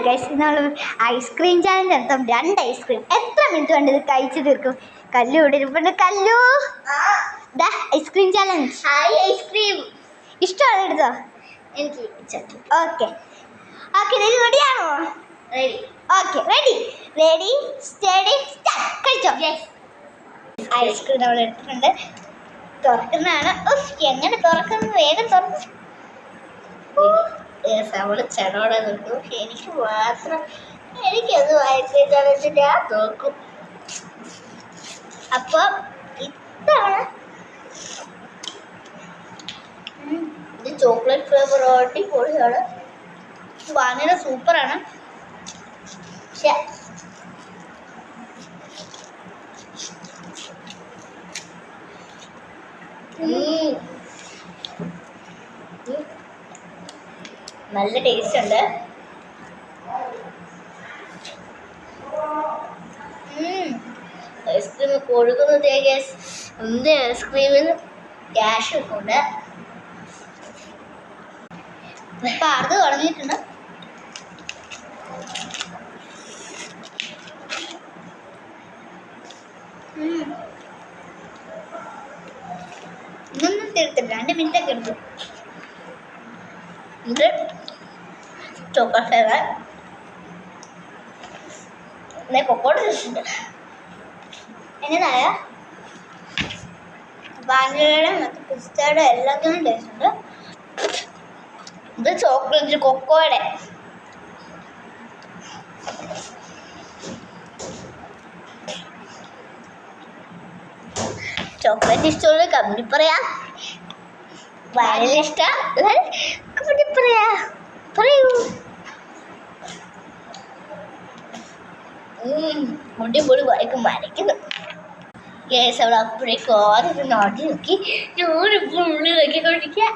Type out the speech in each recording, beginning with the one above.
Guys നമ്മൾ ice cream challenge നടത്തും. 2 ice cream എത്ര മിനിറ്റ് കൊണ്ട് ഇത് കഴിച്ചു തീർക്കും? കല്ലു ഇവിടെ ഇരിപ്പുണ്ട്. കല്ലു ഐസ്ക്രീം ചാലഞ്ച്. ഐസ്ക്രീം ഇഷ്ടമാണ് എടുത്തോ? എനിക്ക് ഓക്കെ ഓക്കെ റെഡിയാണോ? Ready. Okay ready steady start. കഴിച്ചോ? ഐസ്ക്രീം നമ്മൾ എടുത്തിട്ടുണ്ട്. തുറക്കുന്നതാണ്. എങ്ങനെ തുറക്കുന്നത്? വേഗം തുറക്കും. അവള് ചെടോടെ നിൽക്കും. എനിക്ക് മാത്രം എനിക്കത് ഐസ്ക്രീം ചാലഞ്ച് ഞാൻ നോക്കും. അപ്പൊ ഇതാണ് ഇത് ചോക്ലേറ്റ് ഫ്ലേവർ അടിപൊളിയാണ്. വാനില സൂപ്പറാണ്. നല്ല ടേസ്റ്റ് ഉണ്ട്. ഐസ്ക്രീം കൊഴുകുന്നത് എന്ത് ഐസ്ക്രീമിന് ക്യാഷ് ഉണ്ട്. പാർത്ത് തുടങ്ങിയിട്ടുണ്ട്. ഇതൊന്നും തീർത്തില്ല. 2 മിനിറ്റ് ഒക്കെ എടുത്തു. ഇത് ചോക്ലേറ്റ് ഫ്ലേവർ. കൊക്കോട്ട് ടേസ്റ്റ്. എന്നതായ വാനിലയുടെ മറ്റു പിസ്തയുടെ എല്ലാത്തിനും ടേസ്റ്റ് ഉണ്ട്. ഇത് ചോക്ലേറ്റ് കൊക്കോയുടെ. ചോക്ലേറ്റ് ഇഷ്ടമുള്ള കമ്പനി പറയാ. വാനില ഇഷ്ടം കമ്പനി പറയാ. പറയൂ. അടിപൊളി വായിക്കും വരയ്ക്കുന്നു. കേസ് അവിടെ അപ്പോഴേക്കും ആദ്യം നാട്ടിൽ നോക്കി ഞാനിപ്പോൾ ഉള്ളിൽ നോക്കിക്കൊണ്ടിരിക്കുക.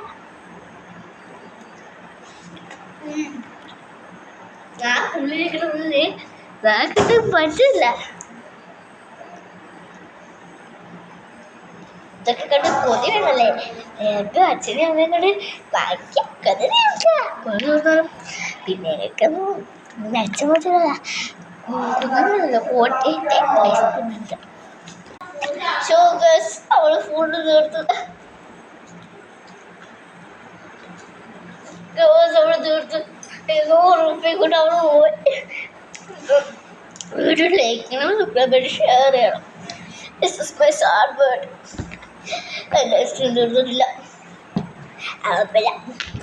ഞാൻ ഉള്ളിലിരിക്കണമെന്ന് നാക്കിട്ട് പറ്റില്ല. ഇതൊക്കെ കണ്ട് കൊതി വേണമല്ലേ? എനിക്ക് അച്ഛനും അമ്മയും കൊണ്ട് ബാക്കിയൊക്കെ പിന്നെ എനിക്കൊന്നും മെച്ചമൊന്നുമില്ല. കോട്ടയത്തെ ഐസ്ക്രീം ഷോഗേഴ്സ് അവള് ഫുഡ് തീർത്തു. അവള് തീർത്തു. 100 റുപ്യ കൊണ്ട് അവള് പോയി. വീഡിയോ ലൈക്ക് ചെയ്യണം, സബ്സ്ക്രൈബ് ഷെയർ ചെയ്യണം. This is my sad word. Ice cream തീർന്നിട്ടില്ല.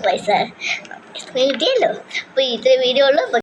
പൈസ കിട്ടിയല്ലോ. അപ്പോൾ ഇത്ര വീഡിയോ ഉള്ളു.